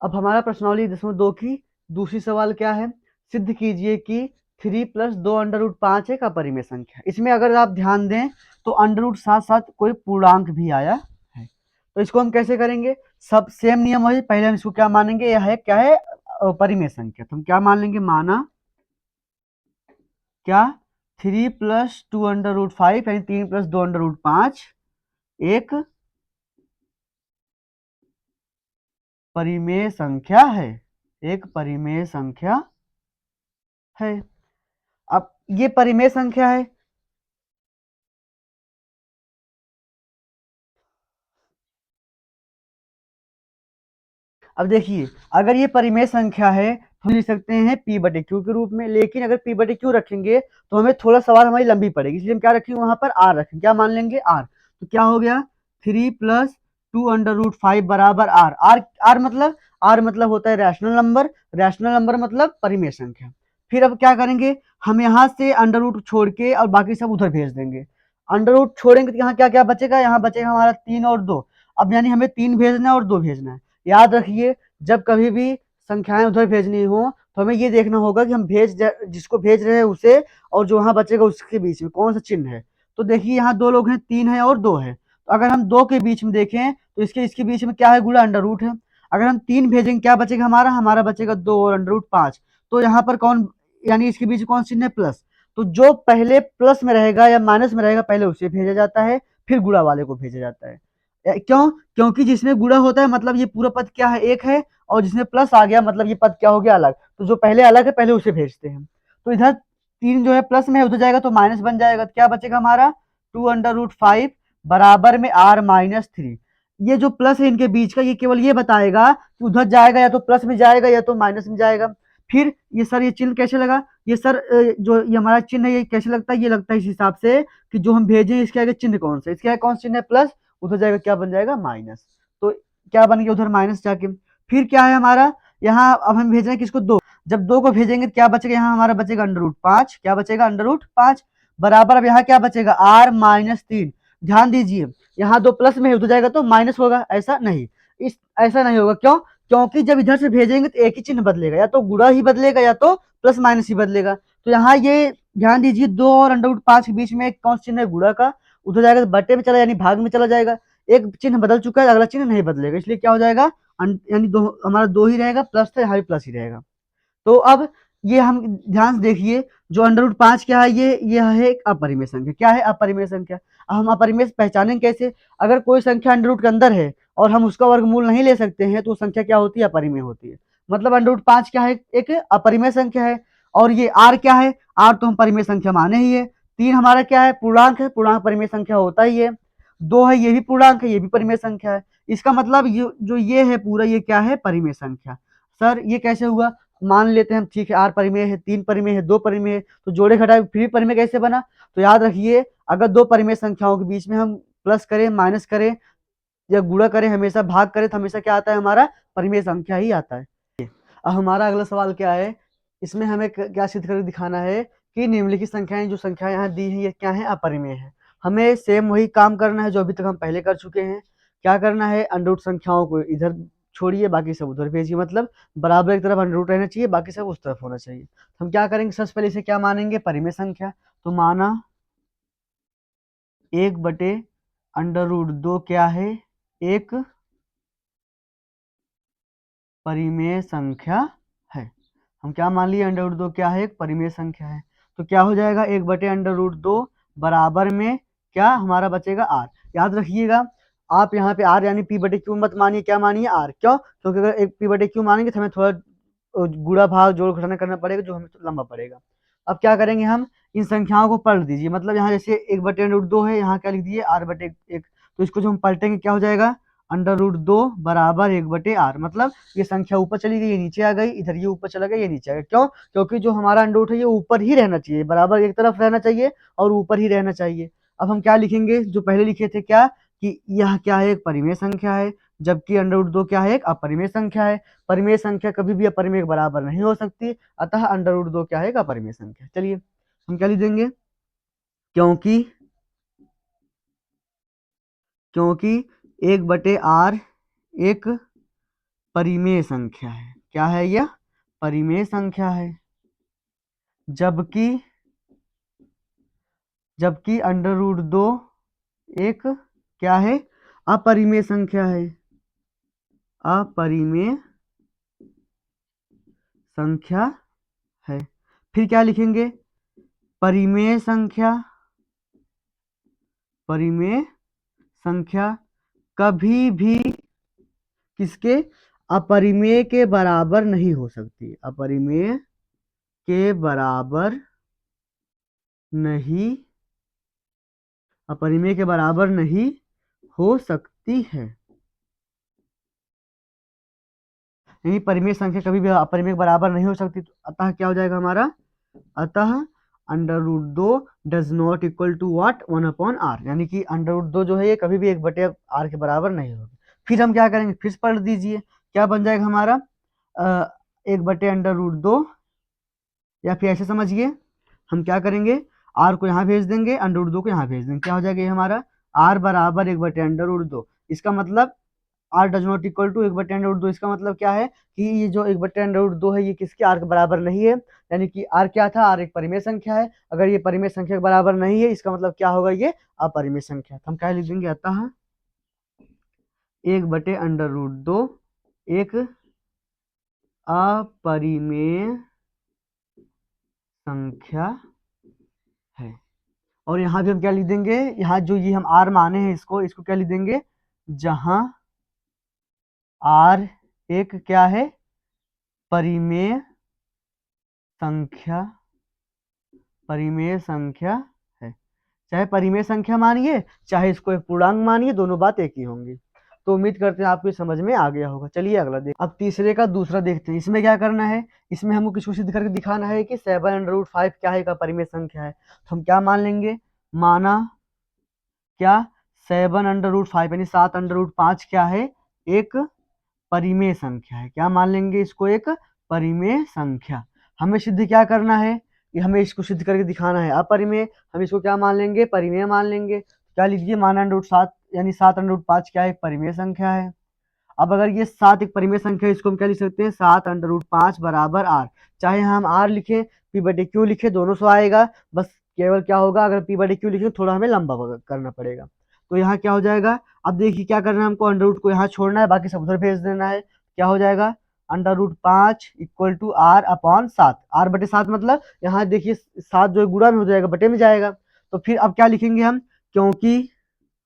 अब हमारा प्रश्नावली 2 की दूसरी सवाल क्या है, सिद्ध कीजिए कि 3 प्लस 2 अंडर रूट 5 एक अपरिमेय संख्या। इसमें अगर आप ध्यान दें तो अंडर रूट साथ साथ कोई पूर्णांक भी आया है, तो इसको हम कैसे करेंगे, सब सेम नियम है। पहले हम इसको क्या मानेंगे, यह है क्या है, अपरिमेय संख्या। तो हम क्या मान लेंगे, माना क्या 3 प्लस 2 अंडर रूट 5 यानी 3 प्लस 2 अंडर रूट 5 एक परिमेय संख्या है, एक परिमेय संख्या है। अब ये परिमेय संख्या है, अब देखिए अगर ये परिमेय संख्या है तो हम लिख सकते हैं पी बटे क्यू के रूप में, लेकिन अगर पी बटे क्यू रखेंगे तो हमें थोड़ा सवाल हमारी लंबी पड़ेगी, इसलिए हम क्या रखेंगे, वहां पर आर रखेंगे। क्या मान लेंगे, आर। तो क्या हो गया, 3 प्लस 2 अंडर रूट 5 बराबर आर। आर मतलब होता है रैशनल नंबर, रैशनल नंबर मतलब परिमेय संख्या। फिर अब क्या करेंगे, हम यहाँ से अंडर रूट छोड़ के और बाकी सब उधर भेज देंगे। अंडर रूट छोड़ेंगे तो यहाँ क्या क्या बचेगा, यहाँ बचेगा हमारा 3 और 2। अब यानी हमें 3 भेजना है और 2 भेजना है। याद रखिए जब कभी भी संख्याएं उधर भेजनी हो तो हमें ये देखना होगा कि हम जिसको भेज रहे हैं उसे और जो वहां बचेगा उसके बीच में कौन सा चिन्ह है। तो देखिए यहाँ 2 लोग हैं, 3 है और 2 है। तो अगर हम 2 के बीच में देखें तो इसके इसके बीच में क्या है, गुणा अंडर रूट है। अगर हम 3 भेजेंगे क्या बचेगा, हमारा हमारा बचेगा 2 और अंडर रूट 5। तो यहाँ पर कौन, यानी इसके बीच कौन चिन्ह है, प्लस। तो जो पहले प्लस में रहेगा या माइनस में रहेगा पहले उसे भेजा जाता है, फिर गुणा वाले को भेजा जाता है। क्यों, क्योंकि जिसमें गुणा होता है मतलब ये पूरा पद क्या है, एक है, और जिसमें प्लस आ गया मतलब ये पद क्या हो गया, अलग। तो जो पहले अलग है पहले उसे भेजते हैं। तो इधर 3 जो है प्लस में है, उधर जाएगा तो माइनस बन जाएगा। तो क्या बचेगा हमारा 2 अंडर रूट 5 बराबर में आर माइनस 3। ये जो प्लस है इनके बीच का, ये केवल ये बताएगा कि उधर जाएगा या तो प्लस में जाएगा या तो माइनस में जाएगा। फिर ये सर ये चिन्ह कैसे लगा, ये सर जो ये हमारा चिन्ह है ये कैसे लगता है, ये लगता है इस हिसाब से कि जो हम भेजें इसके आगे चिन्ह कौन सा, इसके आगे कौन सा चिन्ह है, प्लस, उधर जाएगा क्या बन जाएगा, माइनस। तो क्या बन गया उधर माइनस जाके। फिर क्या है हमारा, यहाँ अब हम भेज रहे हैं किसको, 2। जब 2 को भेजेंगे तो क्या बचेगा, यहाँ हमारा बचेगा अंडर रूट 5। क्या बचेगा, अंडर रूट 5 बराबर, अब यहाँ क्या बचेगा, आर माइनस 3। ध्यान दीजिए यहाँ 2 प्लस में है, उधर जाएगा तो माइनस होगा, ऐसा नहीं, इस ऐसा नहीं होगा। क्यों, क्योंकि जब इधर से भेजेंगे तो एक ही चिन्ह बदलेगा, या तो गुणा ही बदलेगा या तो प्लस माइनस ही बदलेगा। तो यहाँ ये ध्यान दीजिए 2 और अंडर रूट 5 के बीच में एक कौन सा चिन्ह है, गुणा का। उधर जाएगा तो बटे में चला यानी भाग में चला जाएगा। एक चिन्ह बदल चुका है, अगला चिन्ह नहीं बदलेगा, इसलिए क्या हो जाएगा, यानी दो हमारा 2 ही रहेगा, प्लस था यहाँ भी प्लस ही रहेगा। तो अब ये हम ध्यान से देखिए, जो अंडर रूट 5 क्या है, ये है एक अपरिमेय संख्या। क्या है, अपरिमेय संख्या। अब हम अपरिमेय पहचानेंगे कैसे, अगर कोई संख्या अंडर रूट के अंदर है और हम उसका वर्गमूल नहीं ले सकते हैं तो वो संख्या क्या होती है, अपरिमेय होती है। मतलब अंडर रूट 5 क्या है, एक अपरिमेय संख्या है। और ये आर क्या है, आर तो हम परिमेय संख्या माने ही है। 3 हमारा क्या है, पूर्णांक है, पूर्णांक परिमेय संख्या होता ही है। 2 है, ये भी पूर्णांक है, ये भी परिमेय संख्या है। इसका मतलब जो ये है पूरा, ये क्या है, परिमेय संख्या। सर ये कैसे हुआ, मान लेते हैं हम, ठीक है, आर परिमेय है, 3 परिमेय है, 2 परिमेय है, तो जोड़े घटाए फिर परिमेय कैसे बना। तो याद रखिए अगर 2 परिमेय संख्याओं के बीच में हम प्लस करें, माइनस करें या गुणा करें, हमेशा भाग करें तो हमेशा क्या आता है, हमारा परिमेय संख्या ही आता है। अब हमारा अगला सवाल क्या है, इसमें हमें क्या सिद्ध करके दिखाना है कि निम्नलिखित संख्याएं, जो संख्याएं यहाँ दी है ये क्या है, अपरिमेय है। हमें सेम वही काम करना है जो अभी तक हम पहले कर चुके हैं। क्या करना है, अंडर रूट संख्याओं को इधर छोड़िए, बाकी सब उधर भेजिए, मतलब बराबर एक तरफ अंडर रूट रहना चाहिए, बाकी सब उस तरफ होना चाहिए। हम क्या करेंगे, सबसे पहले इसे क्या मानेंगे, परिमेय संख्या। तो माना 1 बटे अंडर रूट 2 क्या है, एक परिमेय संख्या है। हम क्या मान लिए, अंडर रूट 2 क्या है, एक परिमेय संख्या है। तो क्या हो जाएगा, 1 बटे अंडर रूट 2 बराबर में क्या हमारा बचेगा, आर। याद रखिएगा आप यहाँ पे आर यानी पी बटे क्यू मत मानिए, क्या मानिए, आर। क्यों, क्योंकि अगर एक पी बटे क्यू मानेंगे तो हमें थोड़ा गुणा भाग जोड़ घटाना करना पड़ेगा, जो हमें लंबा पड़ेगा। अब क्या करेंगे, हम इन संख्याओं को पलट दीजिए, मतलब यहाँ जैसे 1 बटे अंडर रूट 2 है, यहाँ क्या लिख दिए, आर बटे एक। तो इसको जो हम पलटेंगे क्या हो जाएगा, अंडर रूट 2 बराबर 1 बटे आर। मतलब ये संख्या ऊपर चली गई, ये नीचे आ गई, इधर ये ऊपर चला गया, ये नीचे आ गया। क्यों, क्योंकि जो हमारा अंडर रूट है ये ऊपर ही रहना चाहिए, बराबर एक तरफ रहना चाहिए और ऊपर ही रहना चाहिए। अब हम क्या लिखेंगे, जो पहले लिखे थे क्या, कि यह क्या है, एक परिमेय संख्या है, जबकि अंडर रूट 2 क्या है, एक अपरिमेय संख्या है। परिमेय संख्या कभी भी अपरिमेय के बराबर नहीं हो सकती, अतः अंडर रूट 2 क्या है, एक अपरिमेय संख्या। चलिए हम क्या लिख देंगे, क्योंकि क्योंकि 1 बटे आर एक परिमेय संख्या है। क्या है यह? परिमेय संख्या है। जबकि जबकि अंडर रूट 2 एक क्या है? अपरिमेय संख्या है। अपरिमेय संख्या है। फिर क्या लिखेंगे? परिमेय संख्या, परिमेय संख्या कभी भी किसके? अपरिमेय के बराबर नहीं हो सकती। अपरिमेय के बराबर नहीं, अपरिमेय के बराबर नहीं हो सकती है। यानी परिमेय संख्या कभी भी अपरिमेय के बराबर नहीं हो सकती। तो अतः क्या हो जाएगा हमारा? अतः under root 2 does not equal to what? 1/r। यानी कि अंडर रूट 2 जो है ये कभी भी 1/r के बराबर नहीं होगी। फिर हम क्या करेंगे? फिर से पढ़ दीजिए, क्या बन जाएगा हमारा? 1/√2, या फिर ऐसे समझिए, हम क्या करेंगे? आर को यहाँ भेज देंगे, अंडर रूट 2 को यहाँ भेज देंगे। क्या हो जाएगा ये हमारा? आर बराबर 1/√2। इसका मतलब R does not equal to 1/√2। इसका मतलब क्या है कि ये जो 1/√2 है ये किसके? आर के बराबर नहीं है। यानी कि आर क्या था? आर एक परिमेय संख्या है। अगर ये परिमेय संख्या के बराबर नहीं है, इसका मतलब क्या होगा? ये अपरिमेय संख्या। तो हम क्या लिख देंगे? अतः 1/√2 एक अपरिमेय संख्या है। और यहाँ भी हम क्या लिख देंगे? यहाँ जो ये हम आर माने हैं इसको क्या लिख देंगे? जहां आर एक क्या है? परिमेय संख्या, परिमेय संख्या है। चाहे परिमेय संख्या मानिए, चाहे इसको एक पूर्णांक मानिए, दोनों बात एक ही होंगी। तो उम्मीद करते हैं आपको समझ में आ गया होगा। चलिए अगला देख। अब तीसरे का दूसरा देखते हैं। इसमें क्या करना है? इसमें हमको किसको सिद्ध करके दिखाना है कि 7/5 क्या है? का परिमेय संख्या है। तो हम क्या मान लेंगे? माना क्या? 7/5 यानी 7/5 क्या है? एक परिमेय संख्या है। क्या मान लेंगे इसको? एक परिमेय संख्या। हमें सिद्ध क्या करना है? कि हमें इसको सिद्ध करके दिखाना है अपरिमेय। हम इसको क्या मान लेंगे? परिमेय मान लेंगे। क्या लीजिए? माना √7 यानी 7/5 क्या है? एक परिमेय संख्या है। अब अगर ये 7 एक परिमेय संख्या है, इसको हम क्या लिख सकते हैं? 7/5 बराबर आर। चाहे हम आर लिखे, p/q लिखे, दोनों सो आएगा। बस केवल क्या होगा? अगर p/q लिखे थोड़ा हमें लंबा करना पड़ेगा। तो यहाँ क्या हो जाएगा? अब देखिए क्या करना है हमको? अंडर रूट को यहाँ छोड़ना है, बाकी सब उधर भेज देना है। क्या हो जाएगा? √5 इक्वल टू r/7। r/7 मतलब यहाँ देखिए 7 जो है गुणा में हो जाएगा, बटे में जाएगा। तो फिर अब क्या लिखेंगे हम? क्योंकि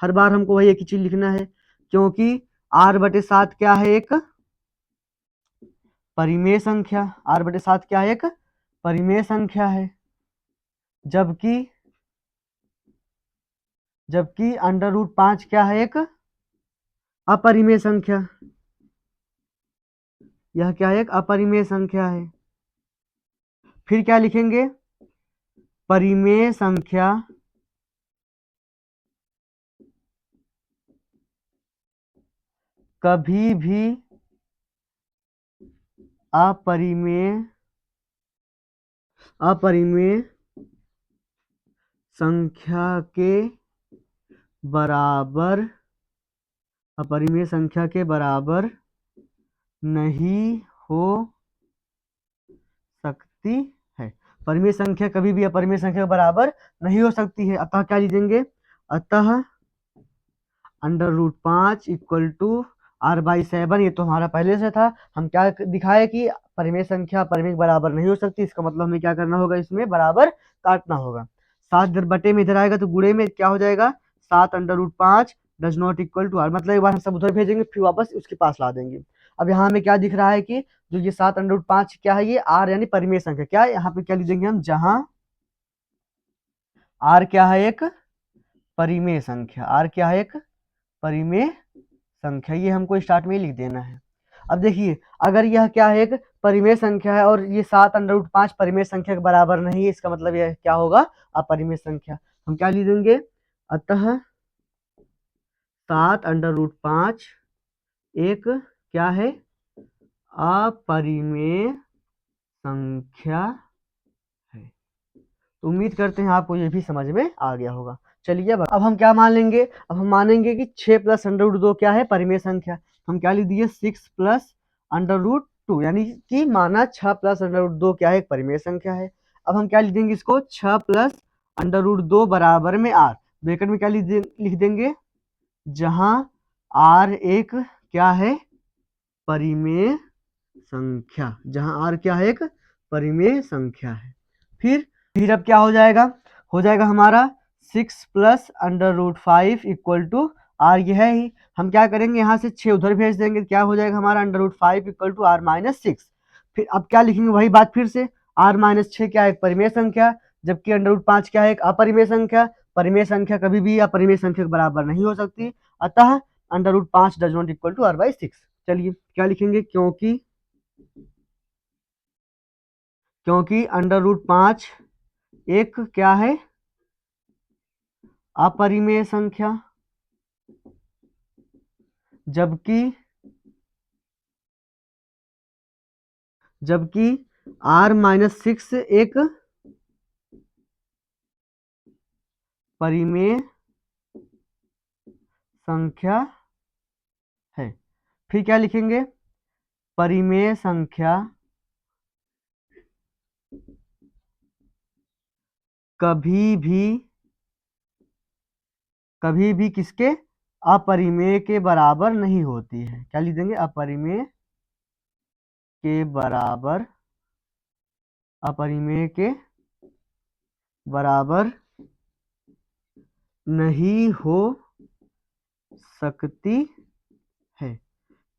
हर बार हमको वही एक ही चीज लिखना है, क्योंकि r/7 क्या है? एक परिमेय संख्या। r/7 क्या है? एक परिमेय संख्या है। जबकि जबकि √5 क्या है? एक अपरिमेय संख्या। यह क्या है? एक अपरिमेय संख्या है। फिर क्या लिखेंगे? परिमेय संख्या कभी भी अपरिमेय अपरिमेय संख्या के बराबर, अपरिमेय संख्या के बराबर नहीं हो सकती है। परिमेय संख्या कभी भी अपरिमेय संख्या के बराबर नहीं हो सकती है। अतः क्या लिखेंगे? अतः √5 इक्वल टू r/7। ये तो हमारा पहले से था। हम क्या दिखाए कि परिमेय संख्या परिमेय के बराबर नहीं हो सकती। इसका मतलब हमें क्या करना होगा? इसमें बराबर काटना होगा। 7 इधर बटे में इधर आएगा तो गुणे में क्या हो जाएगा? 7/5 does not equal to r। मतलब एक बार हम सब उधर भेजेंगे, फिर वापस उसके पास ला देंगे। अब यहाँ हमें क्या दिख रहा है कि जो ये 7/5 क्या है? ये r यानी परिमेय संख्या। क्या है यहाँ पे? क्या लिखेंगे हम? जहां r क्या है? एक परिमेय संख्या। r क्या है? एक परिमेय संख्या। ये हमको स्टार्ट में ही लिख देना है। अब देखिए, अगर यह क्या है? एक परिमेय संख्या है और ये 7/5 परिमेय संख्या के बराबर नहीं है, इसका मतलब यह क्या होगा? अपरिमेय संख्या। हम क्या लिख देंगे? अतः 7/5 एक क्या है? अपरिमेय संख्या है। तो उम्मीद करते हैं आपको ये भी समझ में आ गया होगा। चलिए अब हम क्या मान लेंगे? अब हम मानेंगे कि 6 + √2 क्या है? परिमेय संख्या। हम क्या लिख दिए? 6 + √2, यानी कि माना 6 प्लस √2 क्या है, एक परिमेय संख्या है। अब हम क्या लिख देंगे इसको, 6 प्लस √2 बराबर में r, ब्रैकेट में क्या लिख देंगे, जहां r एक क्या है, परिमेय संख्या, जहां r क्या है, एक परिमेय संख्या है। फिर अब क्या हो जाएगा हमारा 6 प्लस √5 इक्वल टू r, ये है ही। हम क्या करेंगे, यहाँ से 6 उधर भेज देंगे, क्या हो जाएगा हमारा √5 इक्वल टू r-6। फिर अब क्या लिखेंगे, वही बात फिर से, r-6 क्या है, एक परिमेय संख्या, जबकि √5 क्या है, एक अपरिमेय संख्या। परिमेय संख्या कभी भी अपरिमेय संख्या के बराबर नहीं हो सकती, अतः √5 does not equal to r/6। चलिए क्या लिखेंगे, क्योंकि √5 एक क्या है, अपरिमेय संख्या, जबकि r-6 एक परिमेय संख्या है। फिर क्या लिखेंगे, परिमेय संख्या कभी भी किसके, अपरिमेय के बराबर नहीं होती है। क्या लिख देंगे, अपरिमेय के बराबर नहीं हो सकती है,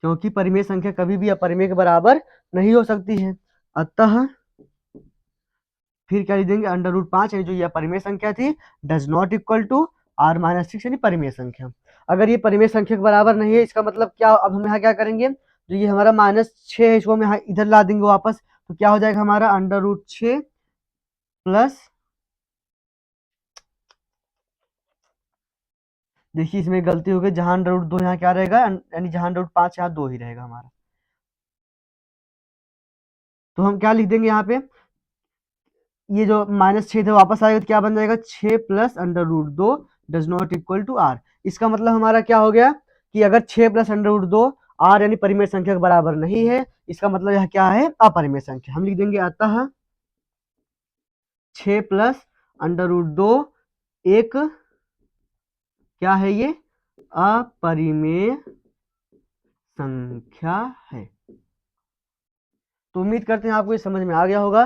क्योंकि परिमेय संख्या कभी भी अपरिमेय के बराबर नहीं हो सकती है। अतः फिर क्या लिख देंगे, √5 यानी जो ये परिमेय संख्या थी, does not equal to r-6 यानी परिमेय संख्या। अगर ये परिमेय संख्या के बराबर नहीं है, इसका मतलब क्या, अब हम यहाँ क्या करेंगे, जो ये हमारा -6 है, इसको हम यहाँ इधर ला देंगे वापस, तो क्या हो जाएगा हमारा √6 प्लस, देखिए इसमें गलती हो गई, जहां √2 यहाँ क्या रहेगा, यानी जहां √5 यहाँ 2 ही रहेगा हमारा। तो हम क्या लिख देंगे यहाँ पे, ये जो -6 थे वापस आएगा, तो क्या बन जाएगा, 6 plus √2 does not equal to r। इसका मतलब हमारा क्या हो गया, कि अगर 6 प्लस √2 r यानी परिमेय संख्या के बराबर नहीं है, इसका मतलब यह क्या है, अपरिमेय संख्या। हम लिख देंगे अतः 6 प्लस √2 एक क्या है, ये अपरिमेय संख्या है। तो उम्मीद करते हैं आपको ये समझ में आ गया होगा।